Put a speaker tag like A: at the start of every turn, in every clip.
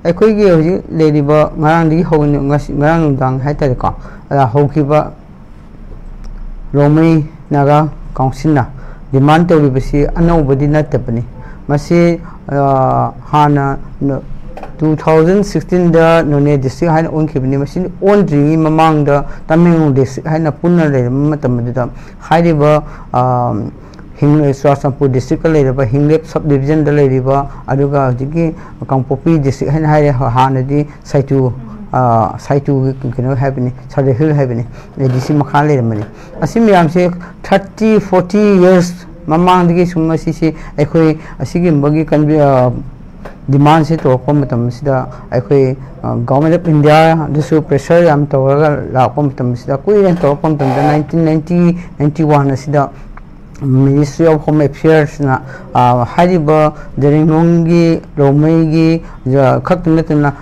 A: ꯑꯩꯈꯣꯏꯒꯤ ꯍꯧꯖꯤꯛ ꯂꯩꯔꯤꯕ ꯉꯔꯥꯡꯗꯒꯤ ꯉꯔꯥꯡ ꯅꯨꯡꯗꯥꯡ ꯍꯥꯏꯇꯥꯔꯦꯀꯣ ꯍꯧꯈꯤꯕ ꯔꯣꯡꯃꯩ ꯅꯥꯒꯥ ꯀꯥꯎꯟꯁꯤꯜꯅ ꯗꯤꯃꯥꯟ ꯇꯧꯔꯤꯕꯁꯤ ꯑꯅꯧꯕꯗꯤ ꯅꯠꯇꯕꯅꯤ ꯃꯁꯤ ꯍꯥꯟꯅ 2016ꯗ ꯅꯣꯅꯦ ꯗꯤꯁꯇ꯭ꯔꯤꯛ ꯍꯥꯏꯅ ꯑꯣꯟꯈꯤꯕꯅꯤ ꯃꯁꯤ ꯑꯣꯟꯗ꯭ꯔꯤꯉꯩ ꯃꯃꯥꯡꯗ ꯇꯃꯦꯡꯂꯣꯡ ꯗꯤꯁꯇ꯭ꯔꯤꯛ ꯍꯥꯏꯅ ꯄꯨꯟꯅ ꯂꯩꯔꯕ ꯃꯇꯝ ꯑꯗꯨꯗ ꯍꯥꯏꯔꯤꯕ ꯆꯨꯔꯆꯥꯟꯄꯨꯔ ꯗꯤꯁꯇ꯭ꯔꯤꯛꯇ ꯂꯩꯔꯤꯕ ꯍꯤꯡꯂꯦꯞ ꯁꯕ ꯗꯤꯕꯤꯖꯟꯗ ꯂꯩꯔꯤꯕ ꯑꯗꯨꯒ ꯍꯧꯖꯤꯛꯀꯤ ꯀꯥꯡꯄꯣꯛꯄꯤ ꯗꯤꯁꯇ꯭ꯔꯤꯛ ꯍꯥꯏꯅ ꯍꯥꯏꯔꯦ ꯍꯥꯟꯅꯗꯤ ꯁꯥꯏꯇꯨꯒꯤ ꯀꯩꯅꯣ ꯍꯥꯏꯕꯅꯤ ꯁꯔꯍꯤꯜ ꯍꯥꯏꯕꯅꯤ ꯑꯦꯗꯤꯁꯤ ꯃꯈꯥ ꯂꯩꯔꯝꯕꯅꯤ ꯑꯁꯤ ꯃꯌꯥꯝꯁꯦ 30-40 years ꯃꯃꯥꯡꯗꯒꯤ ꯁꯨꯝ ꯃꯁꯤꯁꯤ ꯑꯩꯈꯣꯏ ꯑꯁꯤꯒꯨꯝꯕꯒꯤ ꯗꯤꯃꯥꯟꯁꯦ ꯇꯧꯔꯛꯄ ꯃꯇꯝꯁꯤꯗ ꯑꯩꯈꯣꯏ ꯒꯚꯔꯟꯃꯦꯟꯠ ꯑꯣꯐ ꯏꯟꯗꯤꯌꯥꯗꯁꯨ ꯄ꯭ꯔꯦꯁꯔ ꯌꯥꯝ ꯇꯧꯔꯒ ꯂꯥꯛꯄ ꯃꯇꯝꯁꯤꯗ ꯀꯨꯏꯅ ꯇꯧꯔꯛꯄ ꯃꯇꯝꯗ 1990-91 ꯑꯁꯤꯗ ꯃꯤꯅꯤꯁꯇ꯭ꯔꯤ ꯑꯣꯐ ꯍꯣꯝ ꯑꯦꯐꯤꯌꯔꯁꯅ ꯍꯥꯏꯔꯤꯕ ꯖꯦꯔꯤꯡꯂꯣꯡꯒꯤ ꯔꯣꯡꯃꯩꯒꯤ ꯈꯛꯇ ꯅꯠꯇꯅ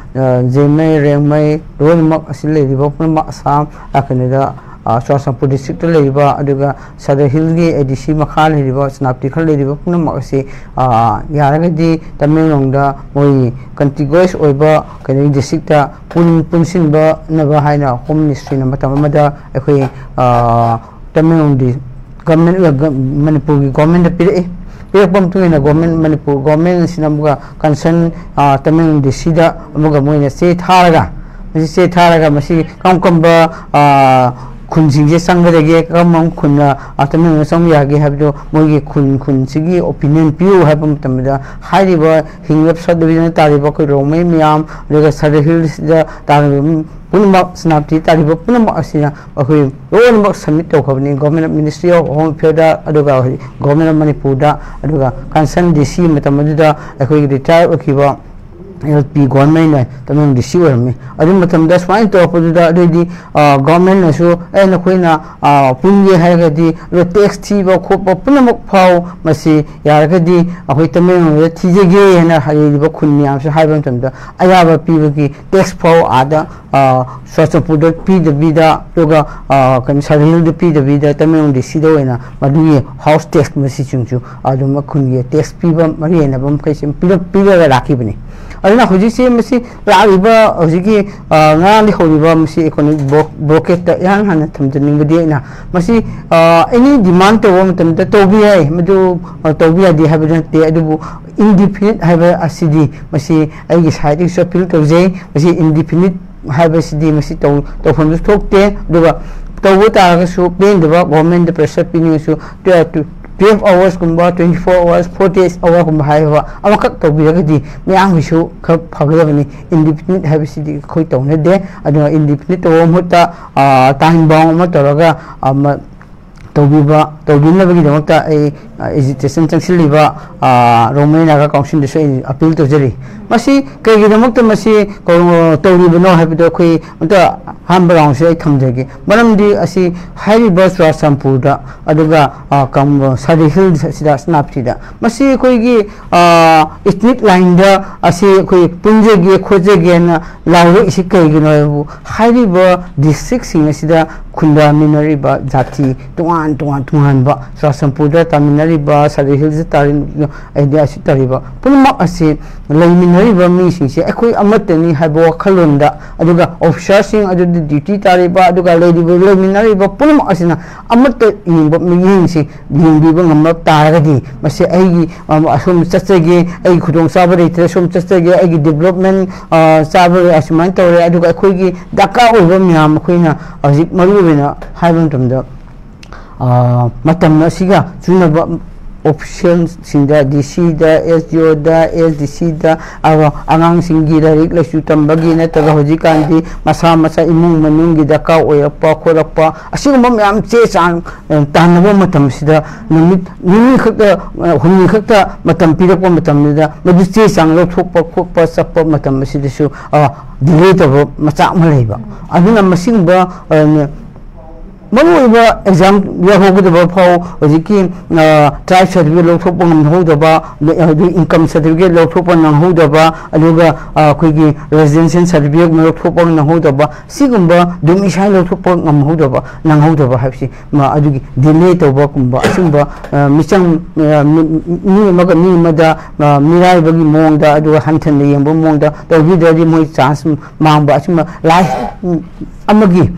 A: ꯖꯦꯃꯩ ꯔꯦꯡꯃꯩ ꯂꯣꯏꯅꯃꯛ ꯑꯁꯤ ꯂꯩꯔꯤꯕ ꯄꯨꯝꯅꯃꯛ ꯑꯁꯥꯝ ꯀꯩꯅꯣꯗ ꯆꯨꯔꯆꯥꯟꯄꯨꯔ ꯗꯤꯁꯇ꯭ꯔꯤꯛꯇ ꯂꯩꯔꯤꯕ ꯑꯗꯨꯒ ꯁꯗꯔꯍꯤꯜꯒꯤ ꯑꯦꯗꯤꯁꯤ ꯃꯈꯥ ꯂꯩꯔꯤꯕ ꯁꯦꯅꯥꯄꯇꯤ ꯈꯔ ꯂꯩꯔꯤꯕ ꯄꯨꯝꯅꯃꯛ ꯑꯁꯤ ꯌꯥꯔꯒꯗꯤ ꯇꯃꯦꯡꯂꯣꯡꯗ ꯃꯣꯏ ꯀꯟꯇꯤꯒꯨꯋꯁ ꯑꯣꯏꯕ ꯀꯩꯅꯣ ꯗꯤꯁꯇ꯭ꯔꯤꯛꯇ ꯄꯨꯟꯁꯤꯟꯕꯅꯕ ꯍꯥꯏꯅ ꯍꯣꯝ ꯃꯤꯅꯤꯁꯇ꯭ꯔꯤꯅ ꯃꯇꯝ ꯑꯃꯗ ꯑꯩꯈꯣꯏ ꯇꯃꯦꯡꯂꯣꯡꯒꯤ ꯃꯅꯤꯄꯨꯔꯒꯤ ꯒꯣꯔꯃꯦꯟꯠꯗ ꯄꯤꯔꯛꯄ ꯃꯇꯨꯡ ꯏꯟꯅ ꯃꯅꯤꯄꯨꯔ ꯒꯣꯔꯃꯦꯟꯠ ꯑꯁꯤꯅ ꯑꯃꯨꯛꯀ ꯀꯟꯁꯔꯟ ꯇꯃꯦꯡꯂꯣꯡ ꯗꯤꯁꯇ꯭ꯔꯤꯛꯇ ꯑꯃꯨꯛꯀ ꯃꯣꯏꯅ ꯆꯦ ꯊꯥꯔꯒ ꯃꯁꯤ ꯀꯔꯝꯕ ꯈꯨꯟꯁꯤꯡꯁꯦ ꯆꯪꯒꯗꯒꯦ ꯀꯔꯝꯕ ꯈꯨꯟꯅ ꯇꯃꯦꯡꯂꯣꯡꯗ ꯆꯪꯕ ꯌꯥꯒꯦ ꯍꯥꯏꯕꯗꯨ ꯃꯣꯏꯒꯤ ꯈꯨꯟꯁꯤꯒꯤ ꯑꯣꯄꯤꯅꯤꯌꯟ ꯄꯤꯌꯨ ꯍꯥꯏꯕ ꯃꯇꯝꯗ ꯍꯥꯏꯔꯤꯕ ꯍꯤꯡꯂꯦꯞ ꯁꯕ ꯗꯤꯕꯤꯖꯟꯗ ꯇꯥꯔꯤꯕ ꯑꯩꯈꯣꯏ ꯔꯣꯡꯃꯩ ꯃꯌꯥꯝ ꯑꯗꯨꯒ ꯁꯗꯔꯍꯤꯜꯁꯤꯗ ꯇꯥꯔꯤꯕ ꯄꯨꯝꯅꯃꯛ ꯁꯦꯅꯥꯄꯇꯤ ꯇꯥꯔꯤꯕ ꯄꯨꯝꯅꯃꯛ ꯑꯁꯤꯅ ꯑꯩꯈꯣꯏ ꯂꯣꯏꯅꯃꯛ ꯁꯕꯃꯤꯠ ꯇꯧꯈ꯭ꯔꯕꯅꯤ ꯒꯚꯔꯟꯃꯦꯟꯠ ꯃꯤꯅꯤꯁꯇ꯭ꯔꯤ ꯑꯣꯐ ꯍꯣꯝ ꯑꯦꯐꯤꯌꯔꯗ ꯑꯗꯨꯒ ꯒꯚꯔꯟꯃꯦꯟꯠ ꯑꯣꯐ ꯃꯅꯤꯄꯨꯔꯗ ꯑꯗꯨꯒ ꯀꯟꯁꯔꯟ ꯗꯤ.ꯁꯤ ꯃꯇꯝ ꯑꯗꯨꯗ ꯑꯩꯈꯣꯏꯒꯤ ꯔꯤꯇꯥꯌꯔ ꯑꯣꯏꯈꯤꯕ LP ꯒꯣꯔꯃꯦꯟꯠꯅ ꯇꯃꯦꯡꯂꯣꯡ ꯗꯤ.ꯁꯤ ꯑꯣꯏꯔꯝꯃꯤ ꯑꯗꯨ ꯃꯇꯝꯗ ꯁꯨꯃꯥꯏꯅ ꯇꯧꯔꯛꯄꯗꯨꯗ ꯑꯗꯨꯗꯤ ꯒꯣꯔꯃꯦꯟꯠꯅꯁꯨ ꯅꯈꯣꯏꯅ ꯄꯨꯟꯒꯦ ꯍꯥꯏꯔꯒꯗꯤ ꯇꯦꯛꯁ ꯊꯤꯕ ꯈꯣꯠꯄ ꯄꯨꯝꯅꯃꯛ ꯐꯥꯎ ꯃꯁꯤ ꯌꯥꯔꯒꯗꯤ ꯑꯩꯈꯣꯏ ꯇꯃꯦꯡꯂꯣꯡꯗ ꯊꯤꯖꯒꯦ ꯍꯥꯏꯅ ꯂꯩꯔꯤꯕ ꯈꯨꯟ ꯃꯌꯥꯝꯁꯨ ꯍꯥꯏꯕ ꯃꯇꯝꯗ ꯑꯌꯥꯕ ꯄꯤꯕꯒꯤ ꯇꯦꯛꯁ ꯐꯥꯎ ꯑꯥꯗ ꯆꯨꯔꯆꯥꯟꯄꯨꯔꯗ ꯄꯤꯗꯕꯤꯗ ꯑꯗꯨꯒ ꯀꯩꯅꯣ ꯁꯔꯍꯤꯜꯗ ꯄꯤꯗꯕꯤꯗ ꯇꯃꯦꯡꯂꯣꯡ ꯗꯤ.ꯁꯤꯗ ꯑꯣꯏꯅ ꯃꯗꯨꯒꯤ ꯍꯥꯎꯁ ꯇꯦꯛꯁ ꯃꯁꯤꯁꯤꯡꯁꯨ ꯑꯗꯨꯝ ꯈꯨꯟꯒꯤ ꯇꯦꯛꯁ ꯄꯤꯕ ꯃꯔꯤ ꯂꯩꯅꯕ ꯃꯈꯩꯁꯤ ꯄꯤꯔꯒ ꯂꯥꯛꯈꯤꯕꯅꯤ ꯑꯗꯨꯅ ꯍꯧꯖꯤꯛꯁꯤ ꯃꯁꯤ ꯂꯥꯛꯂꯤꯕ ꯍꯧꯖꯤꯛꯀꯤ ꯉꯔꯥꯡꯗꯤ ꯍꯧꯔꯤꯕ ꯃꯁꯤ ꯏꯀꯣꯅꯣꯃꯤꯛ ꯕ꯭ꯂꯣꯀꯦꯠꯇ ꯏꯍꯥꯟ ꯍꯥꯟꯅ ꯊꯝꯖꯅꯤꯡꯕꯗꯤ ꯑꯩꯅ ꯃꯁꯤ ꯑꯦꯅꯤ ꯗꯤꯃꯥꯟ ꯇꯧꯕ ꯃꯇꯝꯗ ꯇꯧꯕ ꯌꯥꯏ ꯃꯗꯨ ꯇꯧꯕ ꯌꯥꯗꯦ ꯍꯥꯏꯕ ꯅꯠꯇꯦ ꯑꯗꯨꯕꯨ ꯏꯟꯗꯤꯐꯤꯅꯤꯠ ꯍꯥꯏꯕ ꯑꯁꯤꯗꯤ ꯃꯁꯤ ꯑꯩꯒꯤ ꯁꯥꯏꯠꯇꯒꯤꯁꯨ ꯑꯄꯤꯜ ꯇꯧꯖꯩ ꯃꯁꯤ ꯏꯟꯗꯤꯐꯤꯅꯤꯠ ꯍꯥꯏꯕꯁꯤꯗꯤ ꯃꯁꯤ ꯇꯧꯐꯝꯁꯨ ꯊꯣꯛꯇꯦ ꯑꯗꯨꯒ ꯇꯧꯕ ꯇꯥꯔꯒꯁꯨ ꯄꯦꯟꯗꯕ ꯒꯣꯔꯃꯦꯟꯠꯗ ꯄ꯭ꯔꯦꯁꯔ ꯄꯤꯅꯤꯡꯉꯁꯨ 12 hours ꯒꯨꯝꯕ 24 hours 48 hours ꯒꯨꯝꯕ ꯍꯥꯏꯕ ꯑꯃꯈꯛ ꯇꯧꯕꯤꯔꯒꯗꯤ ꯃꯌꯥꯝꯒꯤꯁꯨ ꯈꯔ ꯐꯒꯗꯕꯅꯤ ꯏꯟꯗꯤꯄꯦꯟꯗꯦꯟꯠ ꯍꯥꯏꯕꯁꯤꯗꯤ ꯑꯩꯈꯣꯏ ꯇꯧꯅꯗꯦ ꯑꯗꯨꯅ ꯏꯟꯗꯤꯄꯦꯟꯗꯦꯟꯠ ꯇꯧꯕ ꯃꯍꯨꯠꯇ ꯇꯥꯏꯝ ꯕꯥꯎꯟ ꯑꯃ ꯇꯧꯔꯒ ꯇꯧꯕꯤꯅꯕꯒꯤꯗꯃꯛꯇ ꯑꯩ ꯑꯦꯖꯤꯇꯦꯁꯟ ꯆꯪꯁꯤꯜꯂꯤꯕ ꯔꯣꯡꯃꯩ ꯅꯥꯒꯥ ꯀꯥꯎꯟꯁꯤꯜꯗꯁꯨ ꯑꯩ ꯑꯄꯤꯜ ꯇꯧꯖꯔꯤ ꯃꯁꯤ ꯀꯩꯒꯤꯗꯃꯛꯇ ꯃꯁꯤ ꯇꯧꯔꯤꯕꯅꯣ ꯍꯥꯏꯕꯗꯣ ꯑꯩꯈꯣꯏ ꯑꯝꯇ ꯑꯍꯥꯟꯕ ꯔꯥꯎꯟꯁꯦ ꯑꯩ ꯊꯝꯖꯒꯦ ꯃꯔꯝꯗꯤ ꯑꯁꯤ ꯍꯥꯏꯔꯤꯕ ꯆꯨꯔꯆꯥꯟꯄꯨꯔꯗ ꯑꯗꯨꯒ ꯁꯔꯍꯤꯜ ꯑꯁꯤꯗ ꯁꯦꯅꯥꯄꯇꯤꯗ ꯃꯁꯤ ꯑꯩꯈꯣꯏꯒꯤ ꯏꯊꯅꯤꯛ ꯂꯥꯏꯟꯗ ꯑꯁꯤ ꯑꯩꯈꯣꯏ ꯄꯨꯟꯖꯒꯦ ꯈꯣꯠꯆꯒꯦꯅ ꯂꯥꯎꯔꯛꯏꯁꯤ ꯀꯩꯒꯤꯅꯣ ꯍꯥꯏꯕꯕꯨ ꯍꯥꯏꯔꯤꯕ ꯗꯤꯁꯇ꯭ꯔꯤꯛꯁꯤꯡ ꯑꯁꯤꯗ ꯈꯨꯟꯗꯥꯃꯤꯟꯅꯔꯤꯕ ꯖꯥꯇꯤ ꯇꯣꯉꯥꯟꯕ ꯆꯨꯔꯆꯥꯟꯄꯨꯔꯗ ꯇꯥꯃꯤꯟꯅꯔꯤꯕ ꯁꯔꯍꯤꯜꯗ ꯇꯥꯔꯤꯕ ꯄꯨꯝꯅꯃꯛ ꯑꯁꯤ ꯂꯩꯃꯤꯟꯅꯔꯤꯕ ꯃꯤꯁꯤꯡꯁꯦ ꯑꯩꯈꯣꯏ ꯑꯃꯠꯇꯅꯤ ꯍꯥꯏꯕ ꯋꯥꯈꯜꯂꯣꯟꯗ ꯑꯗꯨꯒ ꯑꯣꯐꯤꯁꯥꯔꯁꯤꯡ ꯑꯗꯨꯗ ꯗ꯭ꯌꯨꯇꯤ ꯇꯥꯔꯤꯕ ꯑꯗꯨꯒ ꯂꯩꯃꯤꯟꯅꯔꯤꯕ ꯄꯨꯝꯅꯃꯛ ꯑꯁꯤꯅ ꯑꯃꯠꯇ ꯌꯦꯡꯕ ꯃꯤꯠꯌꯦꯡꯁꯤ ꯌꯦꯡꯕꯤꯕ ꯉꯝꯂꯛ ꯇꯥꯔꯒꯗꯤ ꯃꯁꯤ ꯑꯩꯒꯤ ꯑꯁꯣꯝ ꯆꯠꯆꯒꯦ ꯑꯩꯒꯤ ꯈꯨꯗꯣꯡꯆꯥꯕ ꯂꯩꯇ꯭ꯔꯦ ꯁꯣꯝ ꯆꯠꯆꯒꯦ ꯑꯩꯒꯤ ꯗꯤꯕꯦꯂꯞꯃꯦꯟꯠ ꯆꯥꯕ ꯑꯁꯨꯃꯥꯏꯅ ꯇꯧꯔꯦ ꯑꯗꯨꯒ ꯑꯩꯈꯣꯏꯒꯤ ꯗꯔꯀꯥꯔ ꯑꯣꯏꯕ ꯃꯌꯥꯝ ꯑꯩꯈꯣꯏꯅ ꯍꯧꯖꯤꯛ ꯃꯔꯨꯑꯣꯏꯅ ꯍꯥꯏꯕ ꯃꯇꯝꯗ ꯃꯇꯝ ꯑꯁꯤꯒ ꯆꯨꯅꯕ ꯑꯣꯐꯤꯁꯤꯌꯦꯜꯁꯤꯡꯗ ꯗꯤ.ꯁꯤꯗ SDOꯗ SDCꯗ ꯑꯉꯥꯡꯁꯤꯡꯒꯤ ꯂꯥꯏꯔꯤꯛ ꯂꯥꯏꯁꯨ ꯇꯝꯕꯒꯤ ꯅꯠꯇ꯭ꯔꯒ ꯍꯧꯖꯤꯛꯀꯥꯟꯗꯤ ꯃꯁꯥ ꯏꯃꯨꯡ ꯃꯅꯨꯡꯒꯤ ꯗꯔꯀꯥꯔ ꯑꯣꯏꯔꯛꯄ ꯈꯣꯠꯂꯛꯄ ꯑꯁꯤꯒꯨꯝꯕ ꯃꯌꯥꯝ ꯆꯦ ꯆꯥꯡ ꯇꯥꯟꯅꯕ ꯃꯇꯝꯁꯤꯗ ꯅꯨꯃꯤꯠ ꯅꯤꯅꯤ ꯈꯛꯇ ꯍꯨꯝꯅꯤ ꯈꯛꯇ ꯃꯇꯝ ꯄꯤꯔꯛꯄ ꯃꯇꯝꯗꯨꯗ ꯃꯗꯨ ꯆꯦ ꯆꯥꯡ ꯂꯧꯊꯣꯛꯄ ꯈꯣꯠꯄ ꯆꯠꯄ ꯃꯇꯝ ꯑꯁꯤꯗꯁꯨ ꯗꯤꯂꯦ ꯇꯧꯕ ꯃꯆꯥꯛ ꯑꯃ ꯂꯩꯕ ꯑꯗꯨꯅ ꯃꯁꯤꯒꯨꯝꯕ Manuiba exam Yahoga Pow, Oziki, tribe certificate Lotopon and Hodaba, income certificate Lotopon and Hodaba, Aluga, Quiggy, residential certificate Lotopon and Hodaba, Sigumba, Dumishan Lotopon and Hodaba, Nangodaba Hapsi, Adugi, delay to Bakumba, Simba, Missang Mada, Mirai Bagi Monda, Adu Hantan, the Yambo Monda, the video Mo chance Mamba, life Amagi.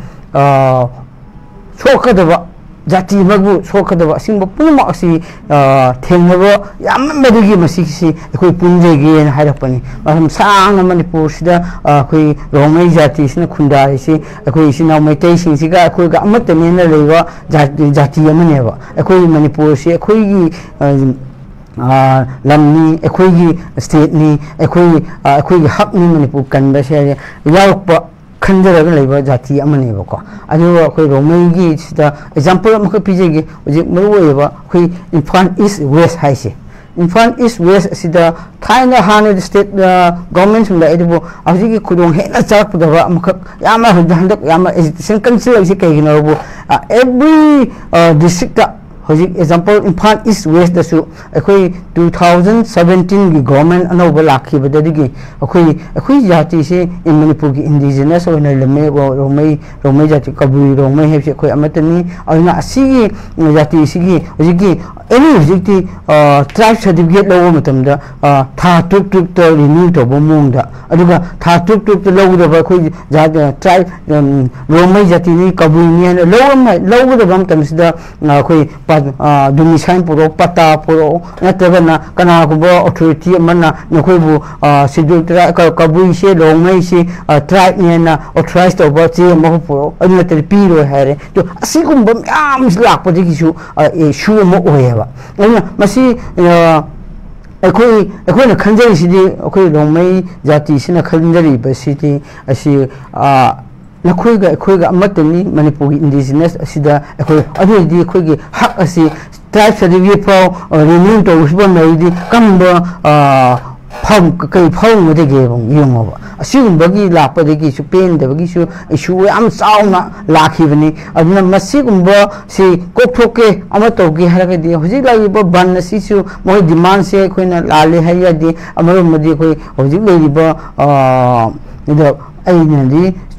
A: Sokadaba Jati Magu Sokadaba Simba Pumasi Tenava Yamadigi Masisi, Kui Punjagi and Hadapani, Sang Manipur Sida, Kui Rome Jati Sinakunda, a Kui Sina Meditation, Siga, Kui Gamatamina Leva, Jati Yamaneva, a Kui Manipur, a Kui Lamni, a Kui State Ni, a Kui Hapni Manipur Canbasha, Yaupa. Kandaraga labor Jati Amanevako. I know a Roman the example of Makapiji, which is Mueva, who in front is West High. In front is West, see the kind of hand state governments from the edible. I think you could hit a chart with the Yama, Yama is second series. Every district. Example, in part East West the su, 2017 government another lucky, but the Jati in Manipur indigenous or Rome Jati Kabui, Rome have Amatani, or not see Jati Sigi, any Jiti tribe certificate low matum, the Tatuk to renew to Bomunda, Aduga Tatuk to low the tribe Rome Jatini, Kabui, lower the Bumptams, the Dumishan Puro, Pata Puro, Natavana, Kanakubo, authority, Mana, Nakubu, Sidu Kabuishi, Romeshi, tribe Niana, or tries to about Mohopuro, another Piro Harry, to a second arms lap, but issue a shoe moeva. Masi, a Kanjari city, okay, Rome, Jati, Sina Kanjari, but city, I see. Nakuiga Matani, Manipur indigenous, Sida, other the Quiggy, Hakasi, types of the Vipo, or renewed to Usbon Lady, Kamba, Pound with the game, young over. Assume Buggy Lapa, the Gishu pain, the Gishu, issue, I'm sauna, lucky evening, and Masigumba, say, Kotoke, Amatoki, Haragadi, Hosila, Banna Sisu, more demand, say, Queen Ali Hayadi, Amarumadi, Hosila, the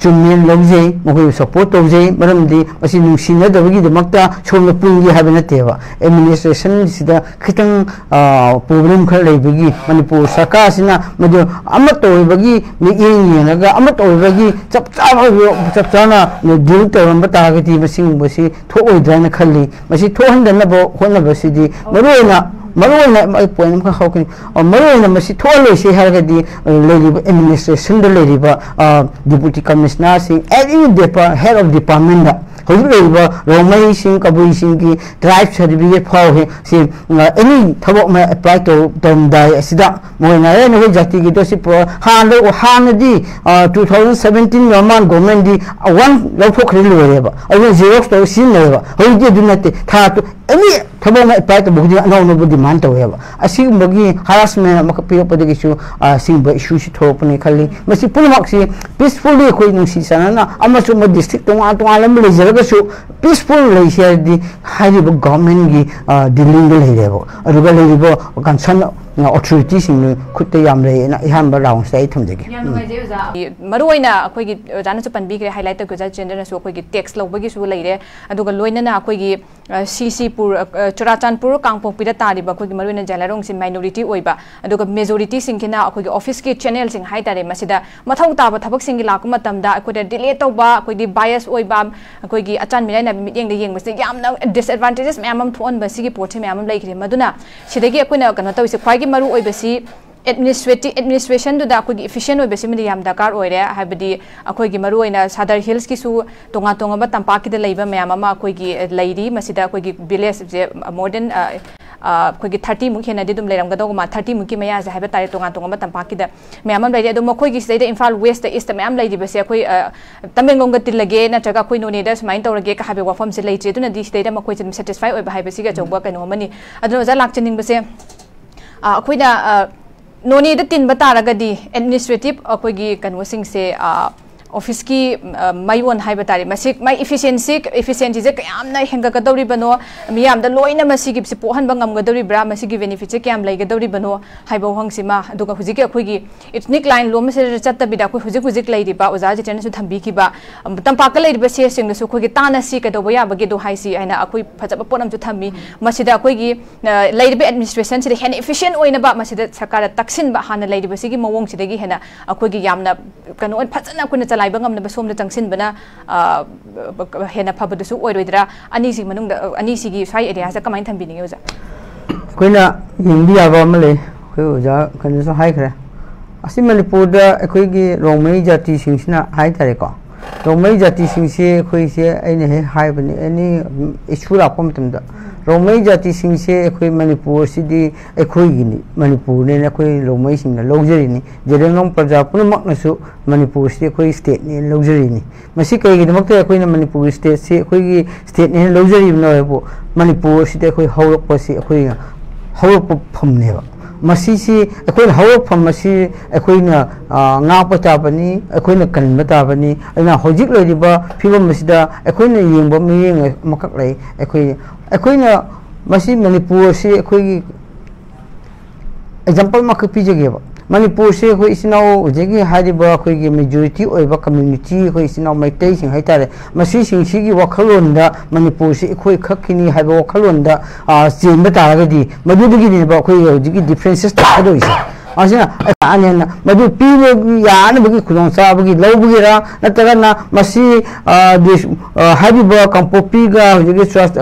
A: Chumin Longze, Mohu support of Zay, Madame de Masinusina, the Wigi, the Makta, Chom Pungi Habanateva, administration is the Kitan problem Kale Bigi, Manipur, Sakasina, Madu Amato Bagi, Migi, Amato Bagi, Chaptana, the Dilta, Matagati, Masing Basi, Toy Dana Kali, Masi 200 Nabo, Honaba City, Marona. Marona, my point, how can Marona Masi Tolle, she had the lady administration, the lady, deputy commissioner, any head of department. Rome Sing, Kabui Singi, tribe certificate power, see any Tabo may apply to Tom Die Sida, Moina, Jati, Dosipo, Handa or Hanadi, 2017 Roman government, one local credit, I will zero to sin level, how did you not to any Tabo may apply to Budi, no nobody demand to have. I see Bogi harassment, Makapio issue, sing by issue to open Kali, Masi Pulmoxi, peacefully acquainting Sisana, Amasuma district to Alam peacefully share the high government dealing level, a level concern authorities in Kutayamre and Ihamba round state.
B: Maruina, Janapan Big highlighted because gender so quick text low biggish later, and do a loina quick CC Pur Churachan Pur Kangpo Pita Tariba, quick Marina Jalarons in minority Oiba, and do a majority sinkina, quick office kit channels in Haita Masida, Matauta, Tabak singing Lakumatamda, could a delay to bar, quick bias Oibam, quick Achan Milena meeting the young mistake. Yam now disadvantages, Mamam to one Basiki Port Mamam Lake Maduna. She they get Quina Kanata is a quite Maru Oibasi. Administration to the efficient Bessimidi Yam Dakar or Habidi, a Kogi Maru in a Sadar Hills Kisu, Tonga Tonga, Tampaki the labor, Mamma, Kogi lady, Masida, Kogi Billis, more than Kogi 30 Mukin, I didn't let them go 30 Mukimaya as a habitat Tonga Tonga, Tampaki the Mamma lady, the Mokogi state in far west, the east, the Mam lady, Besaki, Tamangonga till again, a Chagaquino needers, mind or a gay have a form later, and this data Mokois satisfied with Hibasiga to work and no money. I don't know, like Chinning Base. Quida no need the tin bataragadi administrative akogi kanwasing se office की मायोन हाइबा तारे मसिक माइ efficiency जे कयामना हेंगगदौरी बनो मियाम the लोइना मसिक से पोहन बंगमगदौरी ब्रा मसिक benefit से क्याम लेगदौरी बनो हाइबा हंगसिमा दुगा हुजिक अखोगी इथनिक लाइन लोम से चत्तबिदा अखोई हुजिक लेरिबा ओजा जे चेन सु थंबिखिबा तंपाक लेरिबा से सिंग सु अखोगी ताना सि कदौबा याबगे दो हाइसी आइना अखोई फजब पोनम सु थंबी मसिदा अखोगी लेरिबा एडमिनिस्ट्रेशन से हेन इफिशिएंट ओइनबा मसिदा सरकार तक्सिनबा हाना लेरिबा सिगी मवोंग सिदगी हेना अखोगी यामना कनो फजना अखोना चलाइबा ngam सोम तंगसिन बना हेना फबदसु ओइरोइदरा अनीसी मनुंग अनीसीगी साइ एरिया से कमाइन थंबिनिगे ओजा
A: कोइना हिंदी आबा मले कोइ ओजा कनसो हाइ खरे असि मणिपुर दा अखोइगी रोंगमई जाति सिंगसिना हाइ तारे को रोंगमई जाति सिंगसे अखोइसे आइने हे हाइ बनि एनी इशू लापम तमदा रोंगमई जाति सिंगसे अखोइ मणिपुर सिदी अखोइगिनी मणिपुर ने अखोइ रोंगमई सिंगना लौजरिनी जेरेंगम प्रजा पुनमकनसु मणिपुर से अखोइ स्टेट ने लौजरिनी मसि कइगिदमकते अखोइना मणिपुर स्टेट से अखोइगी स्टेट ने लौजरिबनो हेबो मणिपुर सिदे अखोइ हौरकपसि अखोइ हौरकप फमनेबा मसीसी अखोइन हौरकफम मसी अखोइना ngaप ताबनी अखोइना कनब ताबनी अना होजिक लेरिबा फिबम मसिदा अखोइना येंबा मियेंग मकक लै अखोइना मसी मणिपुर से अखोइगी एग्जांपल मक पिजगेबा मणिपुर से अखोइ इसिनाव जेगी हारिबा अखोइगी मेजॉरिटी ओइबा कम्युनिटी अखोइ इसिनाव मैतै सिंग हाइतारे मसी सिंगसिगी वखलोंदा मणिपुर से अखोइ खखिनी हाइबा वखलोंदा चेंबा तारगदी मदुदगिनिबा अखोइ होजिगी डिफरेंसेस तादोइसे आसिना आनेना मदु पीबगी यानबगी खुदोंसाबगी लौबगीरा नतगना मसी हारिबा कंपोपीगा होजिगी ट्रस्ट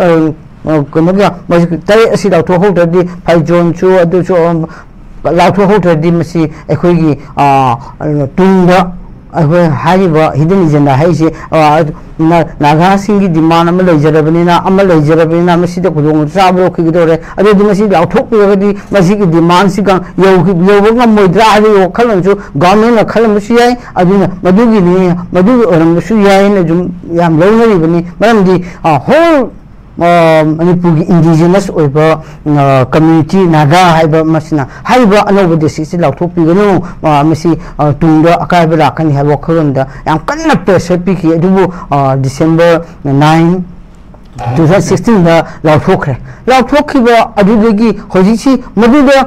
A: कमगा मसी तरे असि लाउथोहोददी फाइजोनसु अदुसु लाउथोहोददी मसी अखोइगी तुंगदा अखोइ हारिबा हिडन एजेंडा हाइसे नागा सिंगी डिमांड अमा लेजरबनिना मसिदा खुदोंग चाबरो खिगदोरे अदुदि मसि लाउथोपिरगदी मसिगी डिमांड सिगा यौबगा मोइद्रा हारि वखलनसु गवर्नमेंट खलमसु याय अदुना मदुगी ओरमसु याय ने जुम याम लौनरिबनि मरमदि होल मणिपुर की इंडिजिनस कम्युनिटी नागा है अनौब डिस्ट्रिक्ट से लाथोपीगनो तुंग अकायब लाखनी है वखलोंद याम कन्ना प्रेशर पीखी डिसेंबर 9 2016 लाथोखरे लाथोखिबा अदुदगी होजिसी मदुदा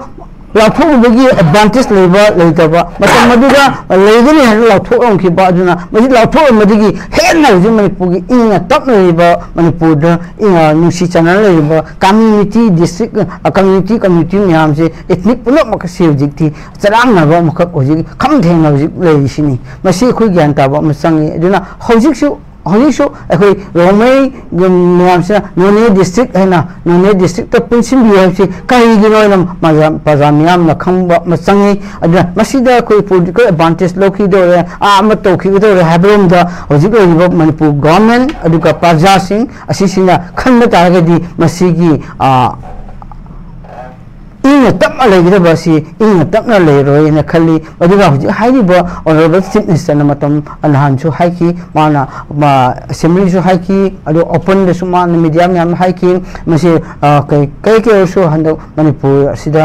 A: लाथोबगी एडवांटेज लेबा लेतबा मतलब मदुदा लेगनी है लाथोंखिबा अदुना मदि लाथो मदगी हेन हजि मणिपुर की इंग तप लेबा मणिपुर द इंग नुसी चनल लेबा कम्युनिटी डिस्ट्रिक्ट कम्युनिटी म्याम से एथनिक पुनो मकसे हजिकति चरांग नबा मखक हजि खम थेंग हजि लेसिनी मसी खु ज्ञान ताबा मसंगी अदुना हजिकसु अखोई रोंगमई म्याम से नोने डिस्ट्रिक्ट है ना नोने डिस्ट्रिक्ट पुनसिन भी है कहीं प्रजा म्याम न खंब मसंगी अदुना मसिदा अखोई पॉलिटिकल एडवांटेज लौखी दोरे आम तौखी दोरे हाबरोम दा हजिक लेबा मणिपुर गवर्नमेंट अदुका प्रजा सिंह असिसिना खंब तारगदी मसिगी इंग तपना लेगदबसी इंग तपना लेरोयना खली अदुगा हुजि हाइबा ऑनरेबल चीफ मिनिस्टर न मतम अनहानसु हाइकी माना असेंबली सु हाइकी अदु ओपन दसु मान मीडिया म्याम हाइकी मसे कई केसु हंद मणिपुर सिदा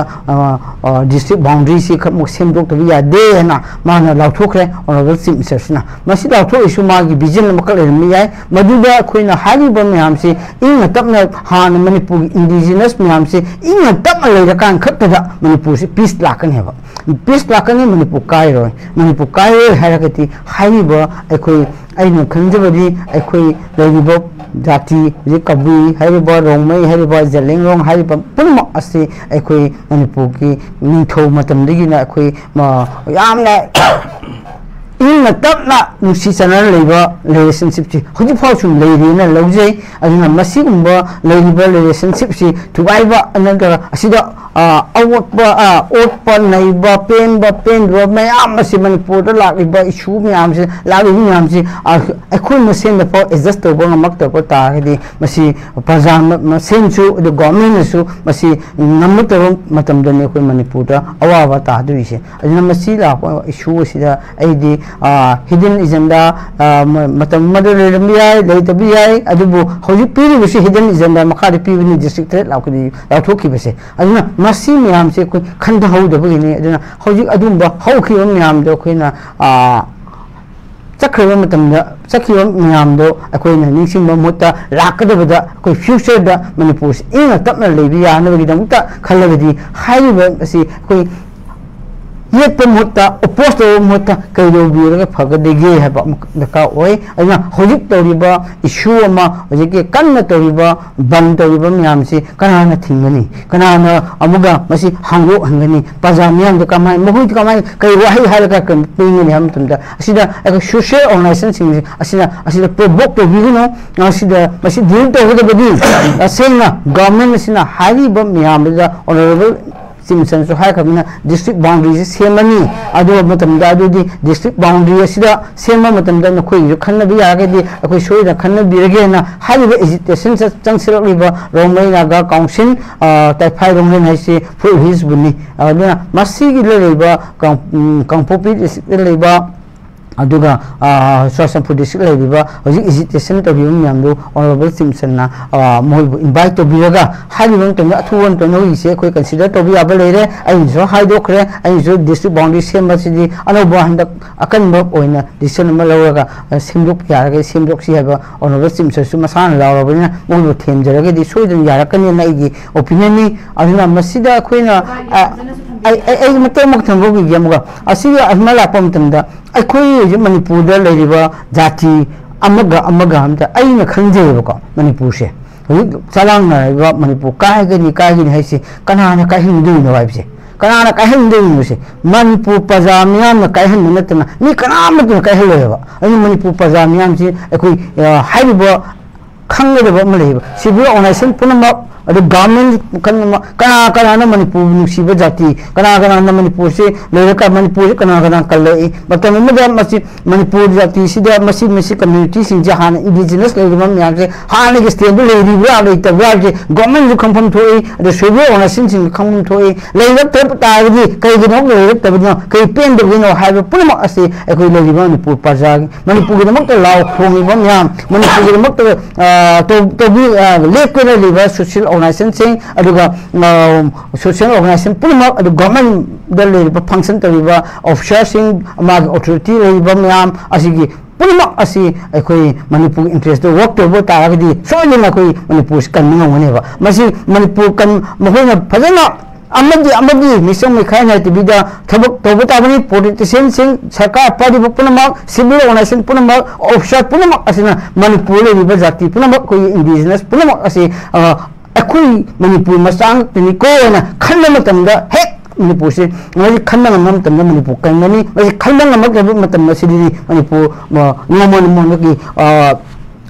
A: डिस्ट्रिक्ट बाउंड्री सि खमु सेमदोक तबि यादे ना माना लाउथोखरे ऑनरेबल चीफ मिनिस्टर सिना मसि लाउथो इशु मागी विजन मकल लेरमि याय मदुदा खोइना हाइबा म्याम से इंग तपना हान मणिपुर इंडिजिनस म्याम से इंग तपना लेरका खत्तदा मणिपुर से पीस लाकने मणिपुर कायरोय मणिपुर कायरोय हारगति हाइबा अखोई आइना खंजबदि अखोई लेरिबो जाति जे कबुई हाइबा रोंगमई हाइबा जलेंगरोंग हाइबा पुनम असे अखोई मणिपुर की निथौ मतमदगिना अखोई यामना इन तपना नुसी चनल लेबा रिलेशनशिप छि हुजि फाउसुम लेरिना लौजै अदुना मसिगुम्बा लेरिबा रिलेशनशिप छि थुबाइबा अनंतर असिदा ओटपा नैबा पेनबा मैम से मणिपुर लाइबा इशू मैम से लाइबा मैम से अखोई मसेन द एडजस्ट तौब ngमक्तब तारगदि मसी प्रजा मसेनसु द गवर्नमेंटसु मसी ngमतब मतमदने अखोई मणिपुर अवाबा तादुइसे अदुना मसी लापा इशू सिदा आइदि हिडन एजेंडा मतम मदले रमियाय लेतबि याय अदुबु होजि पीरिबसि हिडन एजेंडा मखादि पीबनि डिस्ट्रिक्ट थ्रेट लाउकदि लाउथोखिबसे अदुना मसी म्याम से कोई खंड हौदबगिनि अदुना होजि अदुंबा हौखिबा म्याम दो खोइना चक्र चक्र मैमदो अखोना निंगसिंग मुहूर्त लाकदबदा अखोई फ्यूचर मनपुर इंग तपना लेबी यानबगीदमता खल्लगदी अखोई येप मुहूर्त अपोज तब मुहूर्त कईदौबीरगा फगदेगे है दरकार होजिक तौरीब इशू होजिक कन्ना तौरीब बंद तौरीब मैमसे कनाना थिंगनी कनाना अमुगा मसी हांगोहंगनी प्रजा मैम कमाई महुई कमाई कई वाही हालका पेंगनी हम तुमदा असिदा सोशल ऑर्गेनाइजेशन प्रोवोक तौबीगनो असिदा मसी डील तौगदबदी असेंगा गवर्नमेंट असिना हारिब मैमदा ऑनरेबल सिमसन है डिस्ट्रिक्ट बाउंड्री सेमनी डिस्ट्रिक्ट बाउंड्री सेम नखोई खनबी यागदी अखोई सोयना खनबीरगेना एजिटेशन चंगसिरब रोंगमई नागा काउंसिल ताइफाई रोंगलेन हाइसे फुल हिज बुनी Kangpokpi district social district agitation तब मैम ऑनरेबल सिमसन मोब इनवाइट तौर अथुबसे अखोई कंसीडर तब याब लेरे हाईदोखरे डिस्ट्रिक्ट बाउंड्री सेम अनौब हंदक अकनब डिसीजन लौरगा सेमदोक यारगे सेमदोक्सी है ऑनरेबल सिमसन मसाना लाउरबनिना मोब थेमजरगदी सोयदन यारकनी अइगी ओपिनियन अखोइना अखोई मणिपुर जाति खंजेबको मणिपुर से चलांग मणिपुर कायगनी है कनाना काहिंदुनो है कनाना काहिंदुनो से मणिपुर प्रजा मैम काहिंद नतना मी कनाम काहिलोब मणिपुर प्रजा मैम से खंगदब सिविल ऑर्गेनाइजेशन पुनमक गवर्नमेंट कना मणिपुर नुसीब जाति कना मणिपुर से लेरका मणिपुर कना कलई मणिपुर जाति कम्युनिटी सिंह हाँ इंडिजिनस मैम से हाँ के स्टेट लेब्रा लेब्रा गवर्नमेंट खंफम थोड़ी सिविल ऑर्गेनाइजेशन खंफम थोड़ी तारदी कईगनो लेरतबनो कई पेंदबनो है पुनमक मणिपुर प्रजा मणिपुर लाव खोंब मैम मणिपुर लेपना सोशल ऑर्गेनाइजेशन सोशल ऑर्गेनाइजेशन पुनमक गवर्नमेंट फंक्शन तौर ऑफिसर ऑथोरिटी मैम पुनमक अखोई मणिपुर इंटरेस्ट वर्क तब तारगदी सोयना अखोई मणिपुर कन्नगनेब मणिपुर कन मखोइना फजना मिसम मैखाई थबक तब ताबनी पॉलिटिशियन सरकार पार्टी पुनमक सिविल ऑर्गेनाइजेशन पुनमक ऑफिसर पुनमक मणिपुर जाति पुनमक इंडिजिनस पुनमक अखोई मणिपुर मचांगनी कोना खन्ना हेक मणिपुर से खन्ना मणिपुर कंगनी खन्ना मणिपुर नोम की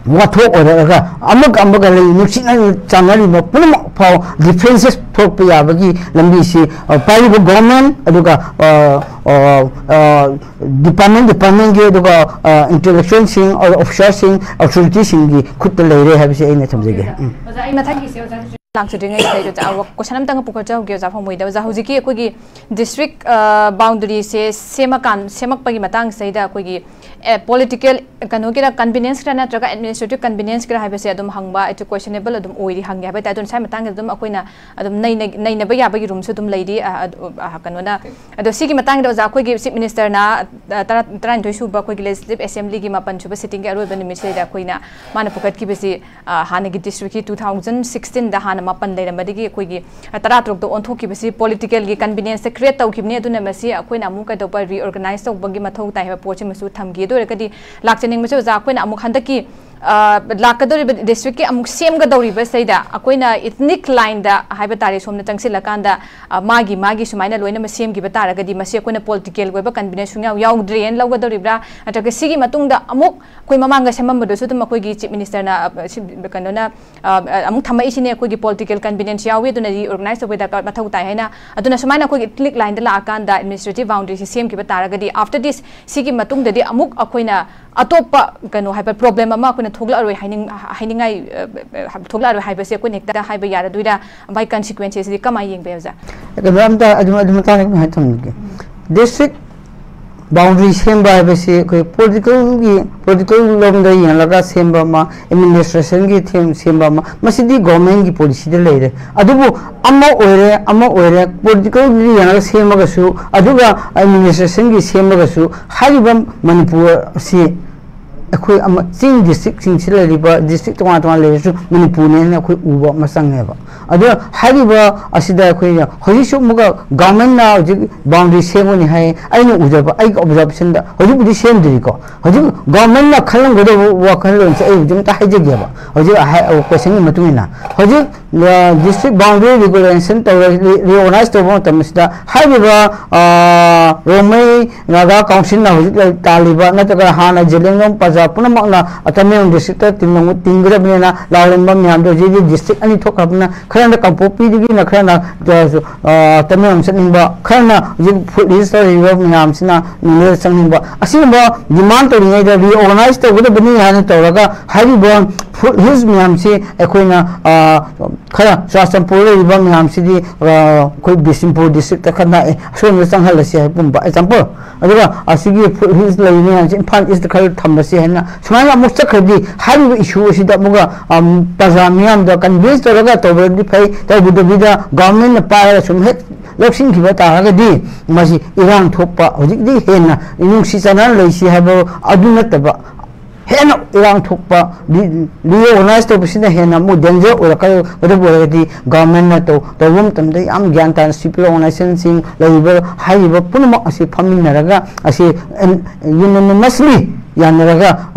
A: वाथोक चांगरीब पुनमक फाव डिफरेंसेस थोप याबगी लंबी से पाइब गवर्नमेंट डिपार्टमेंट के इंटेलेक्चुअल और ऑफिसर ऑथोरिटी खुद लेरे है थमजेगे क्वेश्चन अमतंग पुखरजौगे ओजा फंगमोइदा ओजा हुजिकी अखोगी डिस्ट्रिक्ट बाउंड्री से सेमकपगी मतंग सैदा अखोगी पॉलिटिकल कनोगिरा कन्वीनियंस करा नत्रगा एडमिनिस्ट्रेटिव कन्वीनियंस करा हाइबसे अदुम हंगबा इट क्वेश्चनेबल अदुम ओइरी हंगे हाइबा तादुन साइ मतंग अदुम अखोइना अदुम नैनबा याबगी रूम से अदुम लैदी कनोना अदो सिगी मतंग दा ओजा अखोगी चीफ मिनिस्टर ना 33 सुबा अखोगी लेजिस्लेटिव असेंबली की 9 सुबा सिटिंग के अरोइबा निमिट सेदा अखोइना माना पुकट की बेसी हानगी डिस्ट्रिक्ट की 2016 दा हाना मपन लेरमदगी अखोगी 13 तो ओंथोकी पॉलिटिकल की कन्वीनियंस क्रिएट तौखिबने अदुना मसी अखोइना अमु कदोपा रीऑर्गेनाइज तौबगी मथौ ताइ है पोचे मसु थमगी दोरकदी लाक्चनिंग मसे ओजा अखोइना अमु हंदकी लाकदोरिब डिस्ट्रिक्ट के अमुक सेमगदौरिब सैदा अखोइना इथनिक लाइन दा हाइबा तारे सोमना चंगसिलकांदा मागी सुमाइना लोइना सेमगिबा तारगदी मसे अखोइना पॉलिटिकल गोइबा कन्वीनियंस सुंगा याउद्रेन लौगदौरिब्रा अतके सिगी मतुंगदा अमुक अखोइ ममांगा सेममबदसु तुम अखोइगी चीफ मिनिस्टर ना कनोना अमुक थमाइसिने अखोइगी पॉलिटिकल कन्वीनियंस याउवे दुना रीऑर्गेनाइज तौबे दा मथौ ताइ हैना अदुना सुमाइना अखोइगी इथनिक लाइन दा लाकांदा एडमिनिस्ट्रेटिव बाउंड्री से सेमगिबा तारगदी आफ्टर दिस सिगी मतुंगददी अमुक अखोइना अतोपा कनो हाइबा प्रॉब्लम अमा अखोइना थोगलारोय हाइनिंगाई थोगलारोय हाइबसे अखोइ नेक्टा हाइबा यारदुइदा बाय कन्सिक्वेंसेस दि कमाय येंबे ओजा एकदम district boundary semba habisi koi political lomda yanglaga semba ma administration gi theme semba ma masidi government gi policy de leire adubu amma oire political gi yanglaga semba ga su aduga administration gi semba ga su hariba manipur si akhoi ama sing district sing silariba district twa le su manipur ne akhoi uba masang heba adu hariba asida akhoi hoji su muga government na hoji boundary semoni hai aina ujaba ai observation da hoji budi sem diri ko hoji government na khalang godo wa khalon se ai jum ta haje geba hoji question ni matumina hoji district boundary regulation to reorganize to bo tamsida hariba romai naga council na hoji taliba na ta hana jelengom puna makna atameng district tinong tingra bina lawlemba myam do ji district ani thokapna khana kampopi digi na khana tameng saningba khana ji police river myam sina nile saningba asimba demand to ngai da reorganize to goda bani han to raga haribo his myam si ekoina khana sasampur river myam si di koi bisimpur district khana so me sanghal si pumba example aduga asigi his laini han sin fan is the khal thambasi han sumana mustakhadi haribo issue sida muga pazamiam da convince to raga to bodi phai to budabida government na pa sum het loksing ki bata raga di masi irang thokpa hojik di hena inung si chanan leisi habo aduna taba hena irang thokpa reorganize to bisina hena mu danger orakal oda boradi government na to wum tamde am gyan tan civil organization sing labor haribo punma asi phamin raga asi unanimously yanaraga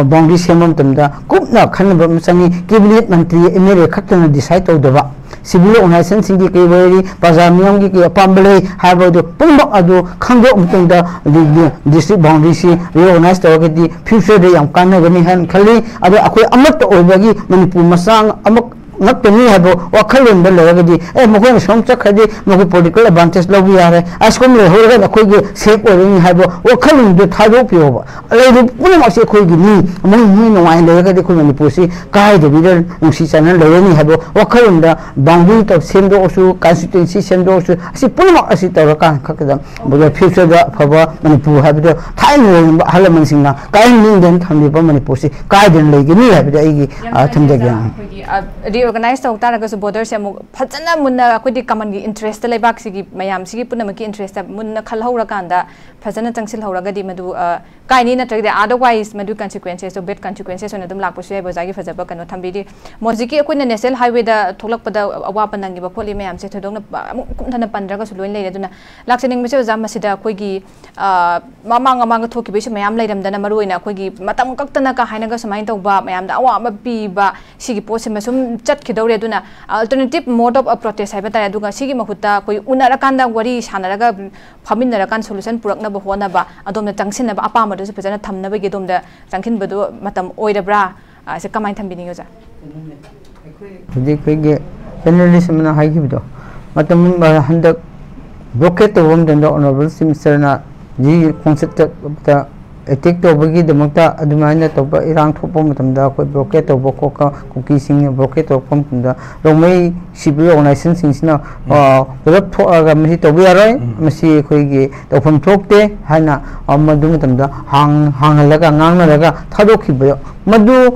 A: boundary semam tamda kupna khanba masangi cabinet mantri emere khatna decide tawdaba civil organization singi keberi pazamiam gi apambale habo pumba adu khangdo mutunda district boundary si reorganize tawgadi future de yam kanna gani han khali adu akoi amat oibagi manipur masang amak ngapni habo wakhalon da lagadi mokoi som chakhadi mokoi political advantage lobi yare askom le horaga akoi ge save oring habo wakhalon de thado pioba alai puna ma se khoi gi ni mo no wai lagadi khoi manipur si kai de bidal ungsi channel lagani habo wakhalon da boundary to sendo osu constituency sendo osu asi puna asi tawaka khakadam boga future da phaba manipur habo thai no halaman singna kai ning den thambi pa manipur si kai den lagani habo ai gi thamjage
B: organize to taraga su border se mu phajana munna akodi common gi interest leibak sigi mayam sigi punama ki interest munna khalhaura kanda phajana changsil hauraga di madu kaini na tagde otherwise madu consequences so bad consequences on dum lakpo se bozagi phajaba kano thambidi mojiki akoi national highway da tholakpada awa panangi ba kholi mayam se thodong na kumthana pandraga su loin leire duna laksening mese jam masida akoi gi mamang thoki be se mayam leiram dana maruina akoi gi matam kaktana ka hainaga samain tawba mayam da awa ma pi ba sigi pose masum खिदौरे दुना alternative mode of protest है बताया दुगा सिगी मखुता कोई उनरकांदा worry सानरगा फमिनरकान solution पुरकनब होनबा अदोमना चंगसिनबा अपामदु फजना थमनबगे दोमदा चंगखिनबदु मतम ओइरब्रा से कमाइन थम्बिनियो जा
A: हुदी कोइगे journalist मना हाइगिबदो मतम हंदक ब्लॉकेट तोबम दंदो ऑनरेबल सिमिस्टरना जी concept attack to bagi demokta adumana to ba irang thopo matamda koi blockade to boko ka kuki sing blockade to pom da romai civil organization sing sina develop tho aga masi to bi aroi masi koi ge to phom thokte hana amadu matamda hang laga ngang na laga thadokhi ba madu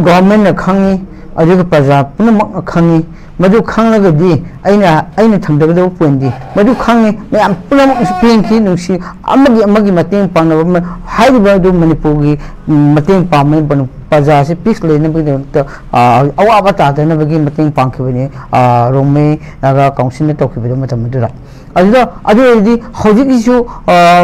A: government na khangi adu praja punamak khangi madu khanglagadi aina thamdagado poindi madu khangi mayam punamak spring nungsi amagi mateng pangnaba haiba du manipur gi mateng pamai ban praja se peace lena bi ta awa ta dana bagi mateng pangkhibani romai naga council na tokhibi matam dura adi hojik isu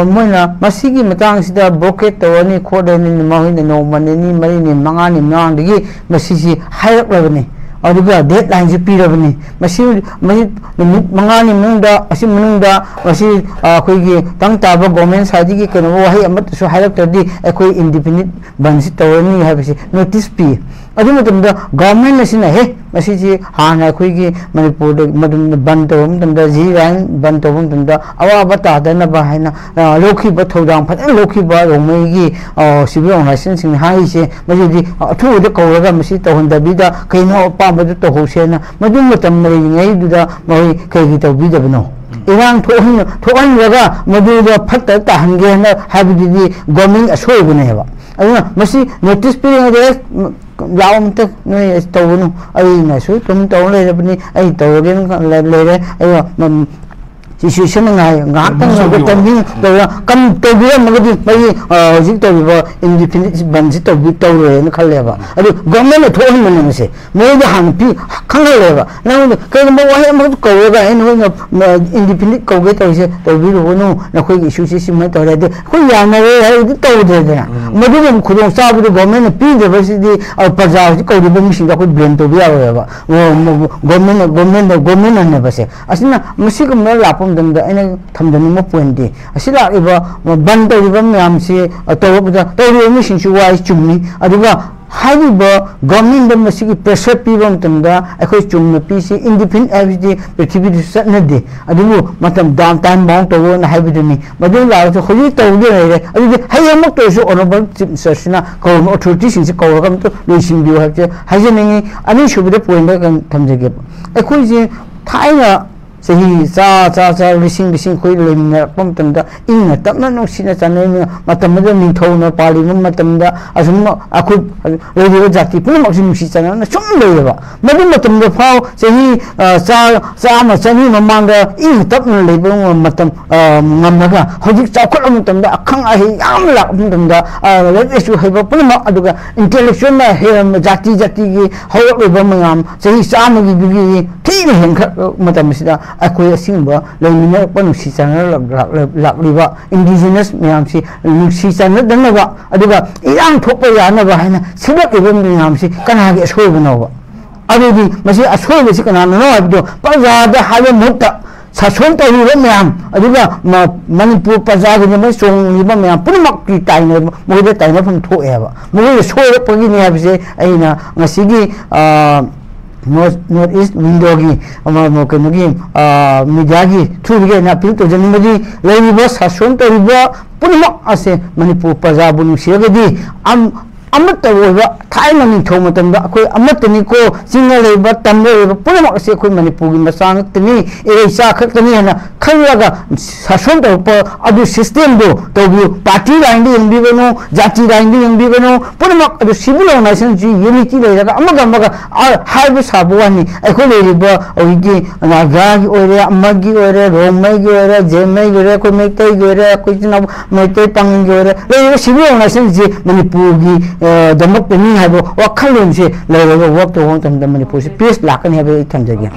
A: moina masigi matang sida blockade tawani khodani mahini no maneni marini mangani nang digi masisi hairak labani aduga deadline ji pirabani masi mangani mungda asi munungda masi khoi gi tang taba government side gi keno wahi amat su hairak tadi khoi independent bansi tawani habisi notice pi adu matamda government nasina he masi ji hana khoi gi manipur de madum ban tawum tamda ji ran ban tawum tamda awa bata dana ba haina lokhi ba thodang phat lokhi ba romai gi civil organization sing hai se masi di thu de kawraga masi tawhanda bida kaino pa madu to hosena madu matam mari ngai duda moi kai gi to bida bano इरांग थोहनगा मदुदा फट ताहनगे ना हाबिदि government असोयबने हेबा अदुना मसी notice पीरिंगे लाओ मत नोय तवनु अई नासु तुम तव लेबनी अई तवगे लेरे अई सिचुएशन गातंग तंगिंग तवरा कम तवबिरा मगदि बई हजिक तवबा इंडिपेंडेंस बंजि तवरे न खलेबा अदु गवर्नमेंट थोहन मनसे मोय हान पी खंगलेबा नंग कयम वाहे मग कवगा एन होय इंडिपेंडेंट कवगे तवसे तवबिरो नखोय इशू सिम तवरे दे खोय यानरे है तवदे दे मदु खुदों साबदु गवर्नमेंट पी देबसिदि प्रजा कवदिबो मिसिंग दा खोय ब्लेम तवबिया होयबा गवर्नमेंट ने बसे असना मसिक म लापम अगर थमदनी पॉइंटी बंद तौर मैम से तौर वाई चुम्मी गवर्नमेंट प्रेशर पीब चुम पीसी इंडिपेंडेंट पृथ्वी चलने डाउन टाइम बाउंड तौरनी लाद हजी तौगे हयमो ऑनरेबल चीफ मिनिस्टर कौन अथॉरिटी से कौर लोसीबू है अनीसुबद पॉइंट थमजगे अखोजे थाइना सही चा लिसिंग खोई लेमिनरपम तमदा इंग तमना नोसिना चाने मतमदा निथौना पालिम मतमदा असुम अखु रेडियो जाति पुनमक नुसी चाना सुम लेबा मदु मतमदा फाव सही चा मचनी ममांगा इंग तमना लेबो मतम ngamnaga hojik chakol amtanda akhang ahi yam lak amtanda lesu haiba punma aduga intellectual na he jati gi hoyo ba mangam sehi sam gi thi ne hen kha matam sida akoi asingba leimina panusi chana lak liba indigenous myam si nusi chana danaba aduga irang thokpa yana ba haina sidak ibam myam si kana gi asoi banawa adudi masi asoi besi kana no abdo pazada hawe mutta सासों तौर ma'am Manpur प्रजा चोंब ma'am पुनमक ताइन मोद ताइनफम थोएब मोद सोरपगीने north east window की कहीं media की through appeal तौजनी सासों तौर पुनमक असे मनपुर प्रजा नुसीरगदी थाइना निथौ मतंदा अखोय अमतनिको चिंगा लेबा तमले पुनमक से अखोय मणिपुर की मसांगतनी एसा खतनी हना खलगा शासन तौप अदु सिस्टम दो तौबु पार्टी लाइन यंबिबनो जाति लाइन यंबिबनो पुनमक अदु सिविल ऑर्गेनाइजेशन जी यूनिटी लेगा अमगा हाइब साबवानी अखोय लेबा ओइगी नागा की ओरे अमगी ओरे रोमै की ओरे जेमै की ओरे कोइ मेतै की ओरे कोइ जना मेतै पंग की ओरे लेबा सिविल ऑर्गेनाइजेशन जी मणिपुर की दमक नहीं है वो वखल से ले वर्क तो मनपुर से पीस लाकन है थमजगे